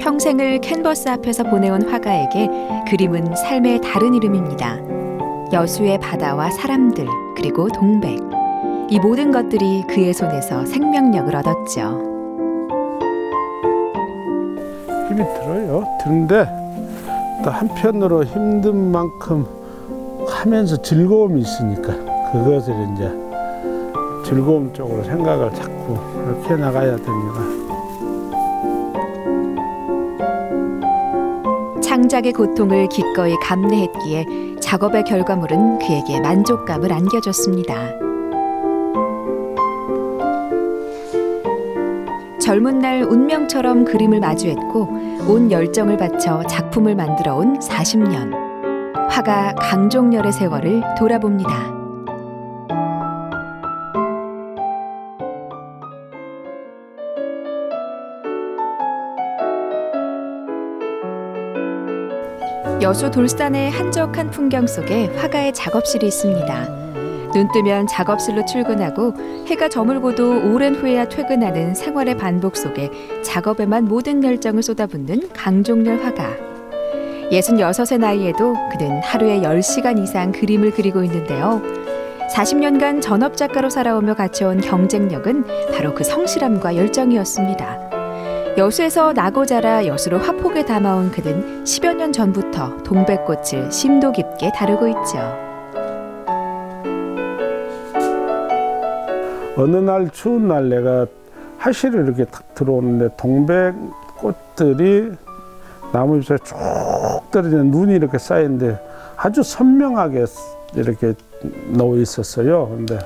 평생을 캔버스 앞에서 보내온 화가에게 그림은 삶의 다른 이름입니다. 여수의 바다와 사람들, 그리고 동백. 이 모든 것들이 그의 손에서 생명력을 얻었죠. 힘이 들어요. 드는데 또 한편으로 힘든 만큼 하면서 즐거움이 있으니까 그것을 이제 즐거움 쪽으로 생각을 자꾸 그렇게 나가야 됩니다. 창작의 고통을 기꺼이 감내했기에 작업의 결과물은 그에게 만족감을 안겨줬습니다. 젊은 날 운명처럼 그림을 마주했고 온 열정을 바쳐 작품을 만들어온 40년. 화가 강종렬의 세월을 돌아봅니다. 여수 돌산의 한적한 풍경 속에 화가의 작업실이 있습니다. 눈 뜨면 작업실로 출근하고 해가 저물고도 오랜 후에야 퇴근하는 생활의 반복 속에 작업에만 모든 열정을 쏟아붓는 강종렬 화가. 66의 나이에도 그는 하루에 10시간 이상 그림을 그리고 있는데요. 40년간 전업작가로 살아오며 갖춰온 경쟁력은 바로 그 성실함과 열정이었습니다. 여수에서 나고 자라 여수로 화폭에 담아온 그는 10여 년 전부터 동백꽃을 심도 깊게 다루고 있죠. 어느 날 추운 날 내가 화실을 이렇게 탁 들어오는데 동백꽃들이 나무 잎사이에 쭉 떨어지는 눈이 이렇게 쌓이는데 아주 선명하게 이렇게 놓여 있었어요. 근데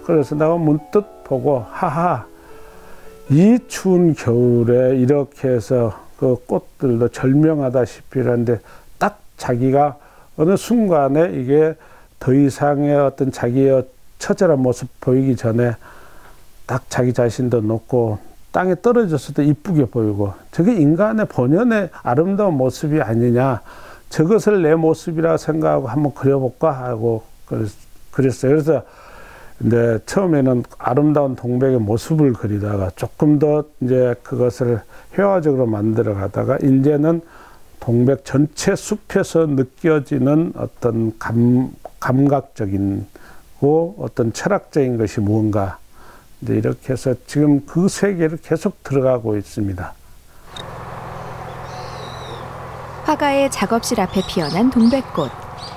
그래서 내가 문득 보고 하하, 이 추운 겨울에 이렇게 해서 그 꽃들도 절명하다시피 하는데 딱 자기가 어느 순간에 이게 더 이상의 어떤 자기의 처절한 모습 보이기 전에 딱 자기 자신도 놓고 땅에 떨어졌을 때 이쁘게 보이고 저게 인간의 본연의 아름다운 모습이 아니냐, 저것을 내 모습이라 생각하고 한번 그려볼까 하고 그랬어요. 그래서 근데 처음에는 아름다운 동백의 모습을 그리다가 조금 더 이제 그것을 회화적으로 만들어 가다가 이제는 동백 전체 숲에서 느껴지는 어떤 감각적인 어떤 철학적인 것이 무언가, 이제 이렇게 해서 지금 그 세계를 계속 들어가고 있습니다. 화가의 작업실 앞에 피어난 동백꽃,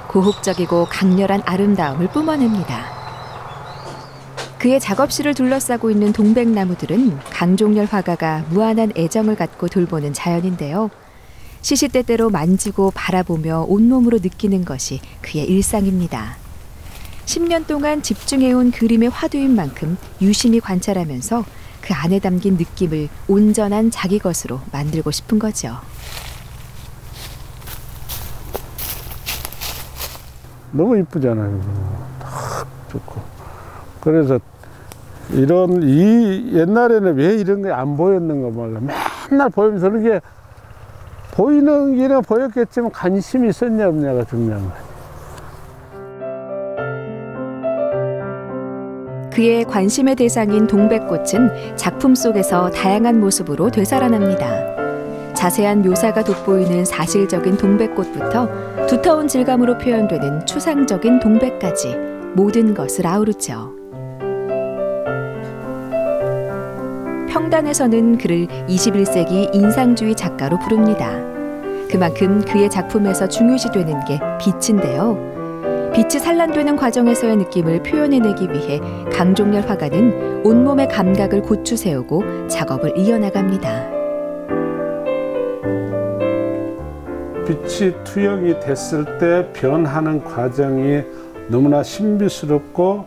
고혹적이고 강렬한 아름다움을 뿜어냅니다. 그의 작업실을 둘러싸고 있는 동백나무들은 강종렬 화가가 무한한 애정을 갖고 돌보는 자연인데요. 시시때때로 만지고 바라보며 온몸으로 느끼는 것이 그의 일상입니다. 10년 동안 집중해온 그림의 화두인 만큼 유심히 관찰하면서 그 안에 담긴 느낌을 온전한 자기 것으로 만들고 싶은 거죠. 너무 이쁘잖아요. 딱 좋고. 그래서 옛날에는 왜 이런 게 안 보였는가 몰라. 맨날 보이면서 그렇게 보이는 길은 보였겠지만 관심이 있었냐 없냐가 중요한 거예요. 그의 관심의 대상인 동백꽃은 작품 속에서 다양한 모습으로 되살아납니다. 자세한 묘사가 돋보이는 사실적인 동백꽃부터 두터운 질감으로 표현되는 추상적인 동백까지 모든 것을 아우르죠. 평단에서는 그를 21세기 인상주의 작가로 부릅니다. 그만큼 그의 작품에서 중요시되는 게 빛인데요. 빛이 산란되는 과정에서의 느낌을 표현해내기 위해 강종렬 화가는 온몸의 감각을 고추 세우고 작업을 이어나갑니다. 빛이 투영이 됐을 때 변하는 과정이 너무나 신비스럽고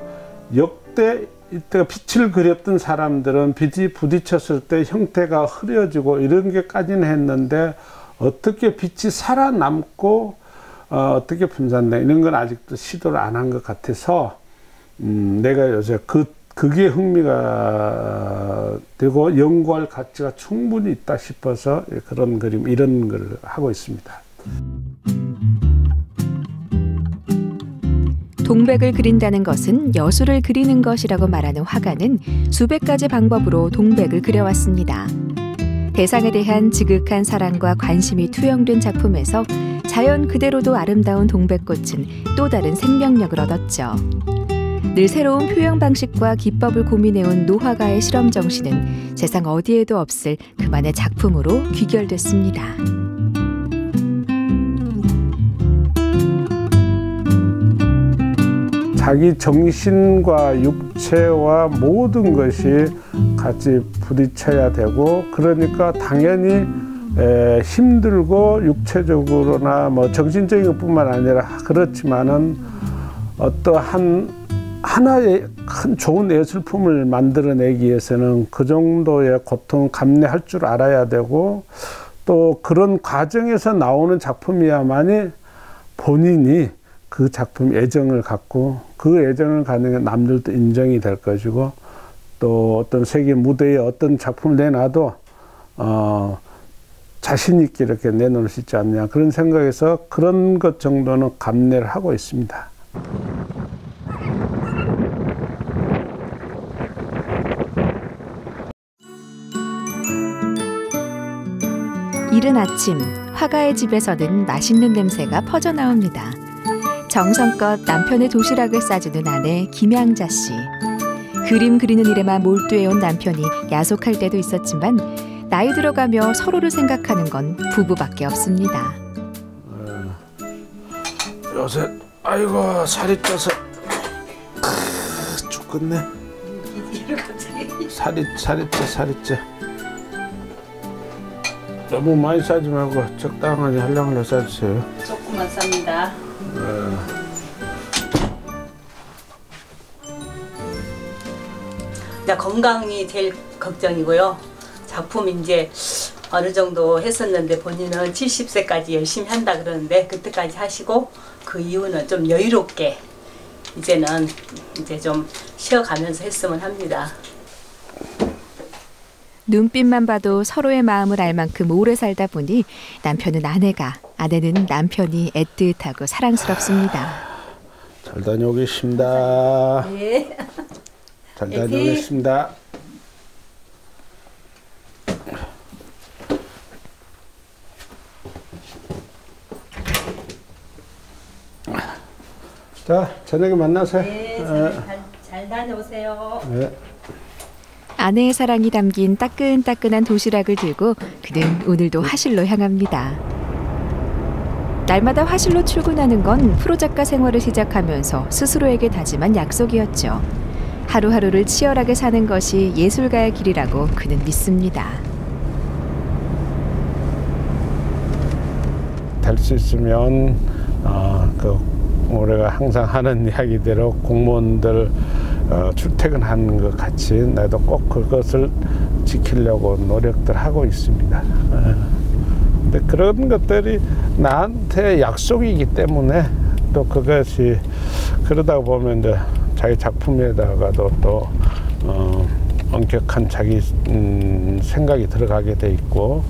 역대 이때가 빛을 그렸던 사람들은 빛이 부딪혔을 때 형태가 흐려지고 이런 게까지는 했는데 어떻게 빛이 살아남고 어떻게 분산돼 이런 건 아직도 시도를 안 한 것 같아서 내가 요새 그게 흥미가 되고 연구할 가치가 충분히 있다 싶어서 그런 그림 이런 걸 하고 있습니다. 동백을 그린다는 것은 여수를 그리는 것이라고 말하는 화가는 수백 가지 방법으로 동백을 그려왔습니다. 대상에 대한 지극한 사랑과 관심이 투영된 작품에서 자연 그대로도 아름다운 동백꽃은 또 다른 생명력을 얻었죠. 늘 새로운 표현 방식과 기법을 고민해온 노화가의 실험 정신은 세상 어디에도 없을 그만의 작품으로 귀결됐습니다. 자기 정신과 육체와 모든 것이 같이 부딪혀야 되고, 그러니까 당연히 힘들고 육체적으로나 뭐 정신적인 것뿐만 아니라 그렇지만은 어떠한 하나의 큰 좋은 예술품을 만들어내기 위해서는 그 정도의 고통 감내할 줄 알아야 되고, 또 그런 과정에서 나오는 작품이야만이 본인이 그 작품 애정을 갖고, 그 애정을 갖는 게 남들도 인정이 될 것이고, 또 어떤 세계 무대에 어떤 작품을 내놔도 자신 있게 이렇게 내놓을 수 있지 않냐, 그런 생각에서 그런 것 정도는 감내를 하고 있습니다. 이른 아침, 화가의 집에서는 맛있는 냄새가 퍼져나옵니다. 정성껏 남편의 도시락을 싸주는 아내 김양자 씨. 그림 그리는 일에만 몰두해온 남편이 야속할 때도 있었지만 나이 들어가며 서로를 생각하는 건 부부밖에 없습니다. 요새 아이고 살이 쪄서 죽겠네. 살이 쪄. 너무 많이 싸지 말고 적당하게 한량을 싸주세요. 조금만 쌉니다. 건강이 제일 걱정이고요. 작품 이제 어느 정도 했었는데 본인은 70세까지 열심히 한다 그러는데 그때까지 하시고 그 이후는 좀 여유롭게 이제는 이제 좀 쉬어가면서 했으면 합니다. 눈빛만 봐도 서로의 마음을 알 만큼 오래 살다 보니 남편은 아내가, 아내는 남편이 애틋하고 사랑스럽습니다. 잘 다녀오겠습니다. 네. 잘 다녀오겠습니다. 자, 저녁에 만나세요. 네, 잘 다녀오세요. 네. 아내의 사랑이 담긴 따끈따끈한 도시락을 들고 그는 오늘도 화실로 향합니다. 날마다 화실로 출근하는 건 프로작가 생활을 시작하면서 스스로에게 다짐한 약속이었죠. 하루하루를 치열하게 사는 것이 예술가의 길이라고 그는 믿습니다. 될 수 있으면 우리가 항상 하는 이야기대로 공무원들 출퇴근하는 것 같이 나도 꼭 그것을 지키려고 노력들 하고 있습니다. 근데 그런 것들이 나한테 약속이기 때문에 또 그것이 그러다 보면 이제 자기 작품에다가도 또 엄격한 자기 생각이 들어가게 돼 있고,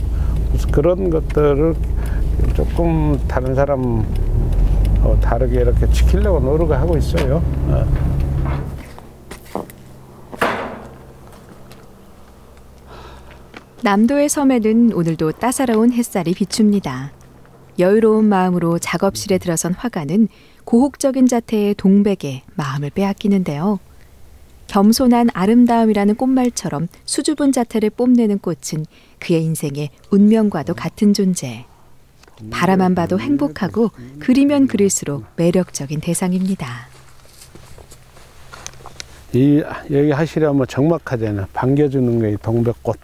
그래서 그런 것들을 조금 다른 사람 다르게 이렇게 지키려고 노력을 하고 있어요. 남도의 섬에는 오늘도 따사로운 햇살이 비춥니다. 여유로운 마음으로 작업실에 들어선 화가는 고혹적인 자태의 동백에 마음을 빼앗기는데요. 겸손한 아름다움이라는 꽃말처럼 수줍은 자태를 뽐내는 꽃은 그의 인생의 운명과도 같은 존재. 바라만 봐도 행복하고 그리면 그릴수록 매력적인 대상입니다. 여기 하시려면 적막하잖아. 반겨주는 게 동백꽃.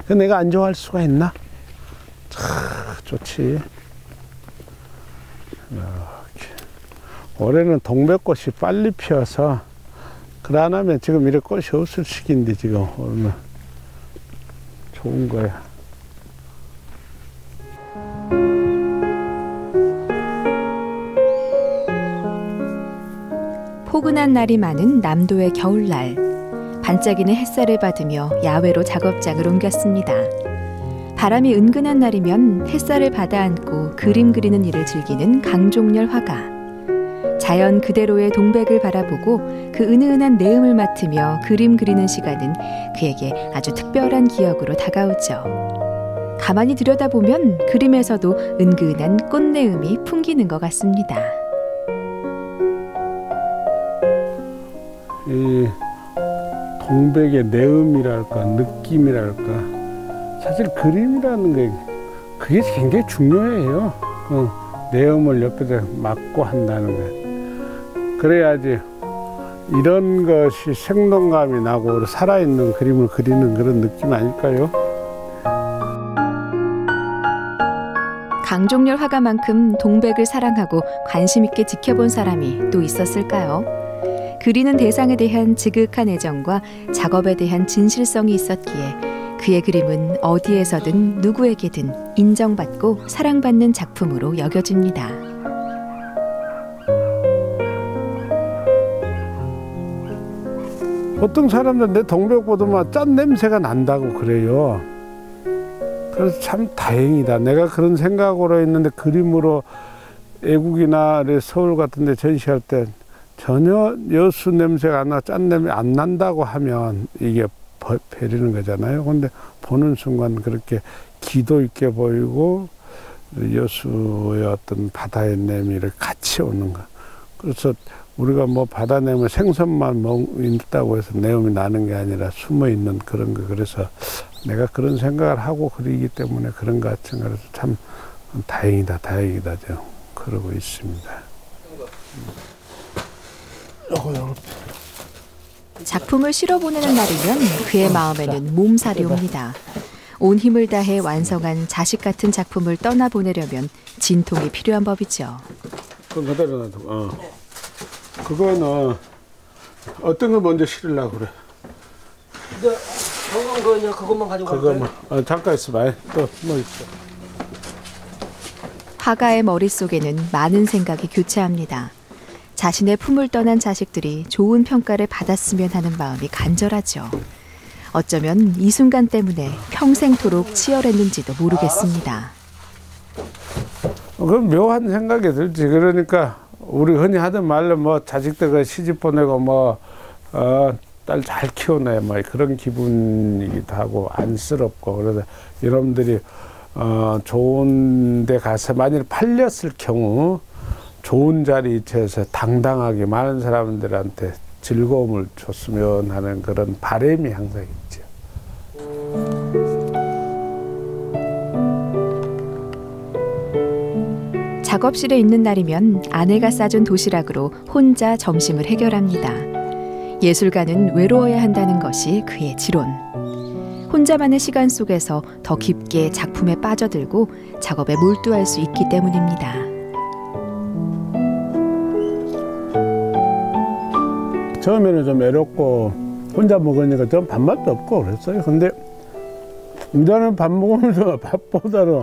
내가 안 좋아할 수가 있나? 좋지. 이렇게. 올해는 동백꽃이 빨리 피어서 그래 안 하면 지금 이렇게 꽃이 없을 시기인데 지금 오늘 좋은 거야. 포근한 날이 많은 남도의 겨울날. 반짝이는 햇살을 받으며 야외로 작업장을 옮겼습니다. 바람이 은근한 날이면 햇살을 받아 안고 그림 그리는 일을 즐기는 강종렬 화가. 자연 그대로의 동백을 바라보고 그 은은한 내음을 맡으며 그림 그리는 시간은 그에게 아주 특별한 기억으로 다가오죠. 가만히 들여다보면 그림에서도 은근한 꽃내음이 풍기는 것 같습니다. 이 동백의 내음이랄까 느낌이랄까 사실 그림이라는 게 그게 굉장히 중요해요. 내음을 옆에서 맡고 한다는 게 그래야지 이런 것이 생동감이 나고 살아있는 그림을 그리는 그런 느낌 아닐까요? 강종렬 화가만큼 동백을 사랑하고 관심 있게 지켜본 사람이 또 있었을까요? 그리는 대상에 대한 지극한 애정과 작업에 대한 진실성이 있었기에 그의 그림은 어디에서든 누구에게든 인정받고 사랑받는 작품으로 여겨집니다. 보통 사람들 내 동백 보더만 짠 냄새가 난다고 그래요. 그래서 참 다행이다. 내가 그런 생각으로 했는데 그림으로 애국이나 서울 같은 데 전시할 때 전혀 여수 냄새가 안 나, 짠 냄새 안 난다고 하면 이게 베리는 거잖아요. 근데 보는 순간 그렇게 기도 있게 보이고 여수의 어떤 바다의 내미를 같이 오는 거. 그래서 우리가 뭐 바다 내면 생선만 있다고 해서 내음이 나는 게 아니라 숨어 있는 그런 거. 그래서 내가 그런 생각을 하고 그리기 때문에 그런 것 같은 거라서 참 다행이다, 다행이다. 저 그러고 있습니다. 작품을 실어보내는 날이면 그의 마음에는 몸살이 옵니다. 온 힘을 다해 완성한 자식 같은 작품을 떠나보내려면 진통이 필요한 법이죠. 그건 그대로 놔두고. 그거는 어떤 걸 먼저 실으려고 그래? 근데 저건 그냥 그것만 가지고 그거만. 잠깐 있어봐. 또 뭐 있어? 화가의 머릿속에는 많은 생각이 교차합니다. 자신의 품을 떠난 자식들이 좋은 평가를 받았으면 하는 마음이 간절하죠. 어쩌면 이 순간 때문에 평생토록 치열했는지도 모르겠습니다. 그건 묘한 생각이 들지. 그러니까 우리 흔히 하던 말로 뭐 자식들 시집 보내고 뭐 딸 잘 키우네 뭐 그런 기분이기도 하고 안쓰럽고 그래서 여러분들이 좋은 데 가서 만일 팔렸을 경우 좋은 자리에서 당당하게 많은 사람들한테 즐거움을 줬으면 하는 그런 바람이 항상 있죠. 작업실에 있는 날이면 아내가 싸준 도시락으로 혼자 점심을 해결합니다. 예술가는 외로워야 한다는 것이 그의 지론. 혼자만의 시간 속에서 더 깊게 작품에 빠져들고 작업에 몰두할 수 있기 때문입니다. 처음에는 좀 외롭고 혼자 먹으니까 좀 밥맛도 없고 그랬어요. 근데 이제는 밥 먹으면서 밥보다는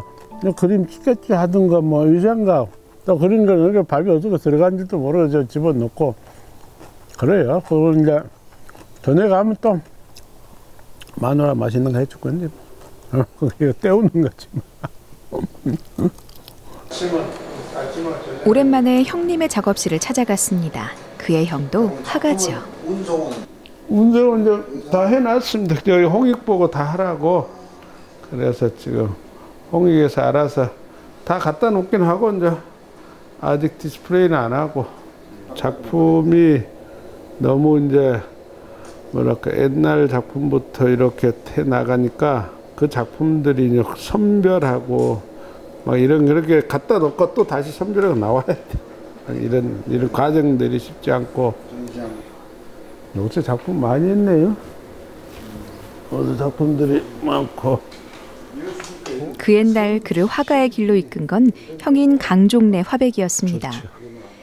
그림 스케치 하든가 뭐 이 생각 또 그린 거는 밥이 어떻게 들어간지도 모르고 집어넣고 그래요. 그걸 이제 전에 가면 또 마누라 맛있는 거 해줄 건데 그게 때우는 거지. 오랜만에 형님의 작업실을 찾아갔습니다. 그의 형도 화가죠. 운동은 이제 다 해놨습니다. 여기 홍익 보고 다 하라고. 그래서 지금 홍익에서 알아서 다 갖다 놓긴 하고 이제 아직 디스플레이는 안 하고 작품이 너무 이제 뭐랄까 옛날 작품부터 이렇게 해 나가니까 그 작품들이 이제 선별하고 막 이런 그렇게 갖다 놓고 또 다시 선별하고 나와야 돼. 이런 과정들이 쉽지 않고 요새 작품 많이 했네요. 어느 작품들이 많고. 그 옛날 그를 화가의 길로 이끈 건 형인 강종래 화백이었습니다. 좋죠.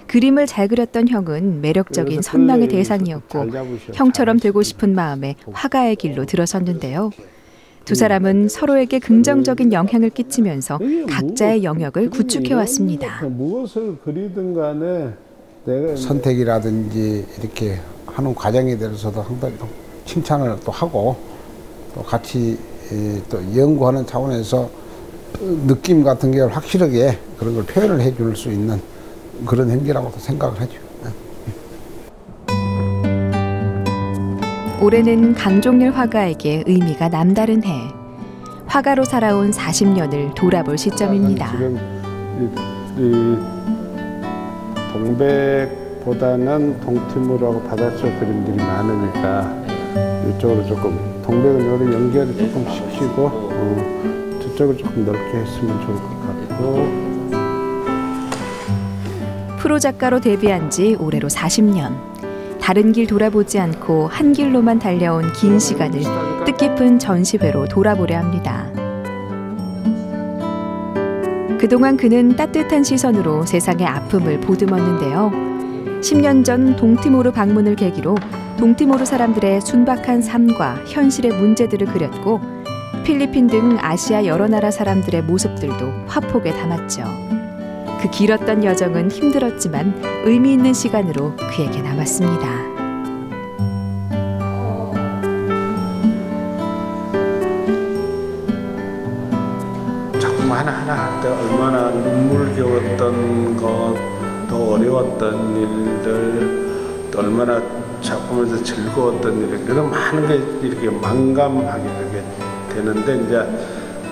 그림을 잘 그렸던 형은 매력적인 선망의 대상이었고 형처럼 되고 싶은 마음에 화가의 길로 들어섰는데요. 두 사람은 서로에게 긍정적인 영향을 끼치면서 각자의 영역을 구축해왔습니다. 무엇을 그리든 간에 내가 선택이라든지 이렇게 하는 과정에 대해서도 항상 칭찬을 또 하고 또 같이 또 연구하는 차원에서 느낌 같은 게 확실하게 그런 걸 표현을 해줄 수 있는 그런 행위라고 생각을 하죠. 올해는 강종렬 화가에게 의미가 남다른 해. 화가로 살아온 40년을 돌아볼 시점입니다. 지금 이 동백보다는 동티모르하고 바닷속 그림들이 많으니까 이쪽으로 조금 동백은 요런 연결을 조금 시키고 저쪽을 조금 넓게 했으면 좋을 것 같고. 프로 작가로 데뷔한 지 올해로 40년. 다른 길 돌아보지 않고 한 길로만 달려온 긴 시간을 뜻깊은 전시회로 돌아보려 합니다. 그동안 그는 따뜻한 시선으로 세상의 아픔을 보듬었는데요. 10년 전 동티모르 방문을 계기로 동티모르 사람들의 순박한 삶과 현실의 문제들을 그렸고 필리핀 등 아시아 여러 나라 사람들의 모습들도 화폭에 담았죠. 그 길었던 여정은 힘들었지만 의미 있는 시간으로 그에게 남았습니다. 작품 하나하나 할 때 얼마나 눈물겨웠던 것, 더 어려웠던 일들, 또 얼마나 작품에서 즐거웠던 일, 그런 많은 게 이렇게 만감하게 되는데 이제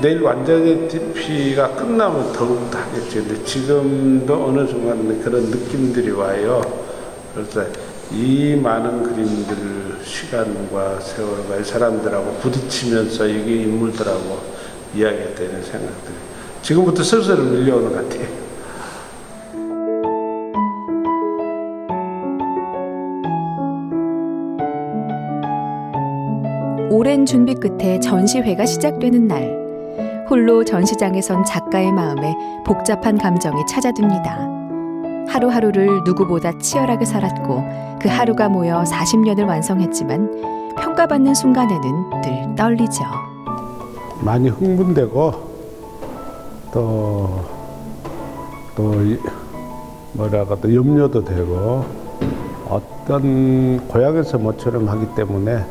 내일 완전히 DP가 끝나면 더욱더 하겠죠. 근데 지금도 어느 순간 그런 느낌들이 와요. 그래서 이 많은 그림들, 시간과 세월과 이 사람들하고 부딪히면서 이게 인물들하고 이야기가 되는 생각들이 지금부터 슬슬 밀려오는 것 같아요. 오랜 준비 끝에 전시회가 시작되는 날. 홀로 전시장에 선 작가의 마음에 복잡한 감정이 찾아듭니다. 하루하루를 누구보다 치열하게 살았고 그 하루가 모여 40년을 완성했지만 평가받는 순간에는 늘 떨리죠. 많이 흥분되고 또 뭐랄까 또 염려도 되고 어떤 고향에서 모처럼 하기 때문에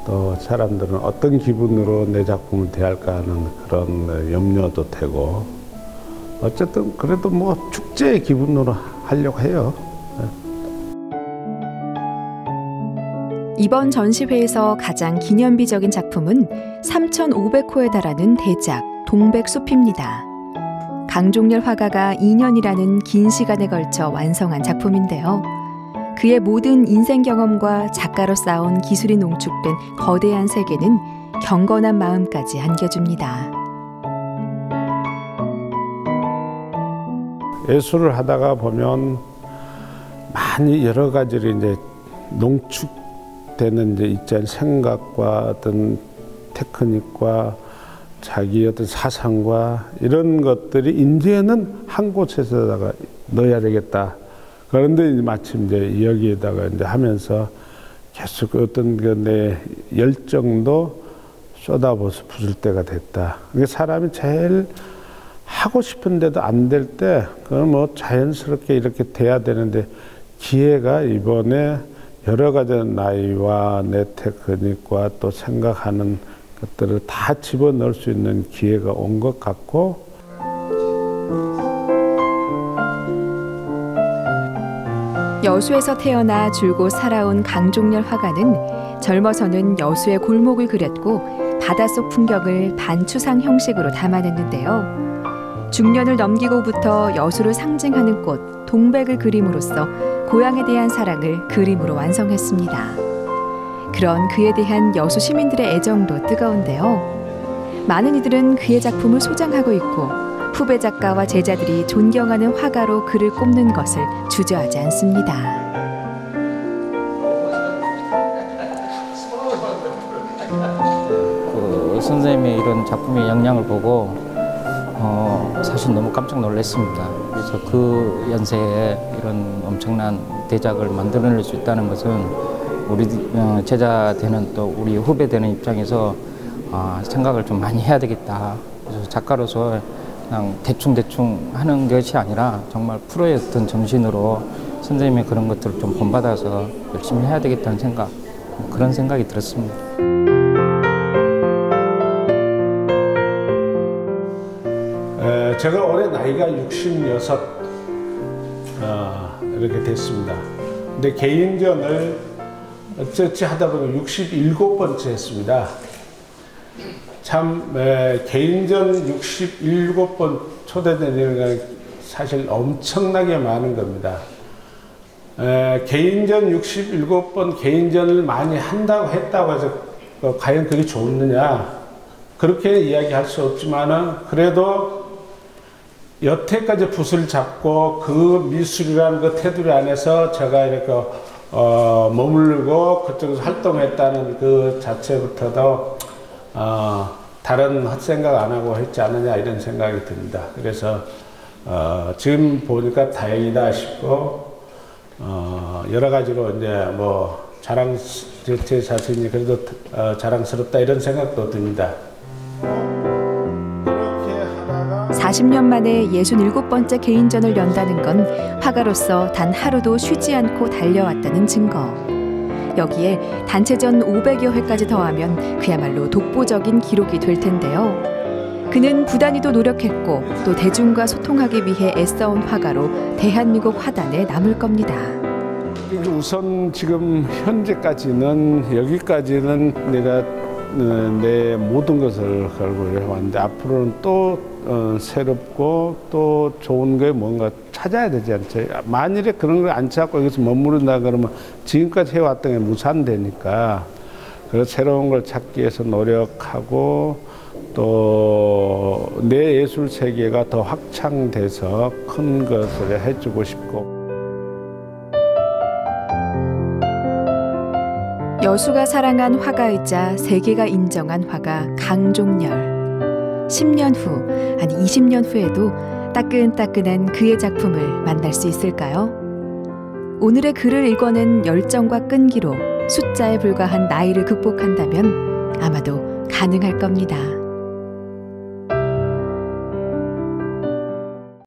또 사람들은 어떤 기분으로 내 작품을 대할까 하는 그런 염려도 되고 어쨌든 그래도 뭐 축제의 기분으로 하려고 해요. 이번 전시회에서 가장 기념비적인 작품은 3,500호에 달하는 대작 동백숲입니다. 강종렬 화가가 2년이라는 긴 시간에 걸쳐 완성한 작품인데요. 그의 모든 인생 경험과 작가로 쌓아온 기술이 농축된 거대한 세계는 경건한 마음까지 안겨줍니다. 예술을 하다가 보면 많이 여러 가지로 이제 농축되는 이제 있잖아요. 생각과 어떤 테크닉과 자기 어떤 사상과 이런 것들이 이제는 한 곳에서다가 넣어야 되겠다. 그런데 마침 이제 여기에다가 이제 하면서 계속 어떤 내 열정도 쏟아부어서 부을 때가 됐다. 그게 사람이 제일 하고 싶은데도 안 될 때, 그건 뭐 자연스럽게 이렇게 돼야 되는데 기회가 이번에 여러 가지 나이와 내 테크닉과 또 생각하는 것들을 다 집어넣을 수 있는 기회가 온 것 같고. 여수에서 태어나 줄곧 살아온 강종렬 화가는 젊어서는 여수의 골목을 그렸고 바닷속 풍경을 반추상 형식으로 담아냈는데요. 중년을 넘기고부터 여수를 상징하는 꽃 동백을 그림으로써 고향에 대한 사랑을 그림으로 완성했습니다. 그런 그에 대한 여수 시민들의 애정도 뜨거운데요. 많은 이들은 그의 작품을 소장하고 있고 후배 작가와 제자들이 존경하는 화가로 그를 꼽는 것을 주저하지 않습니다. 선생님의 이런 작품의 영향을 보고 사실 너무 깜짝 놀랐습니다. 그래서 그 연세에 이런 엄청난 대작을 만들어낼 수 있다는 것은 우리 제자 되는 또 우리 후배 되는 입장에서 생각을 좀 많이 해야 되겠다. 그래서 작가로서 그냥 대충 하는 것이 아니라 정말 프로의 어떤 정신으로 선생님의 그런 것들을 좀 본받아서 열심히 해야 되겠다는 생각, 그런 생각이 들었습니다. 제가 올해 나이가 66 이렇게 됐습니다. 근데 개인전을 어찌어찌 하다 보니 67번째 했습니다. 참 개인전 67번 초대되는 건 사실 엄청나게 많은 겁니다. 개인전 67번 개인전을 많이 했다고 해서 과연 그게 좋느냐, 그렇게 이야기할 수 없지만은 그래도 여태까지 붓을 잡고 그 미술이라는 그 테두리 안에서 제가 이렇게 머물고 그쪽에서 활동했다는 그 자체부터도 다른 헛생각 안 하고 했지 않느냐 이런 생각이 듭니다. 그래서 지금 보니까 다행이다 싶고 여러 가지로 이제 뭐 제 자신이 그래도 자랑스럽다 이런 생각도 듭니다. 40년 만에 67번째 개인전을 연다는 건 화가로서 단 하루도 쉬지 않고 달려왔다는 증거. 여기에 단체전 500여 회까지 더하면 그야말로 독보적인 기록이 될 텐데요. 그는 부단히도 노력했고 또 대중과 소통하기 위해 애써온 화가로 대한민국 화단에 남을 겁니다. 우선 지금 현재까지는 여기까지는 내가 내 모든 것을 걸고 해왔는데 앞으로는 또 새롭고 또 좋은 게 뭔가 찾아야 되지 않죠. 만일에 그런 걸 안 찾고 여기서 머무른다 그러면 지금까지 해왔던 게 무산되니까 그래서 새로운 걸 찾기 위해서 노력하고 또 내 예술 세계가 더 확장돼서 큰 것을 해주고 싶고. 여수가 사랑한 화가이자 세계가 인정한 화가 강종렬. 10년 후, 아니 20년 후에도 따끈따끈한 그의 작품을 만날 수 있을까요? 오늘의 글을 읽어낸 열정과 끈기로 숫자에 불과한 나이를 극복한다면 아마도 가능할 겁니다.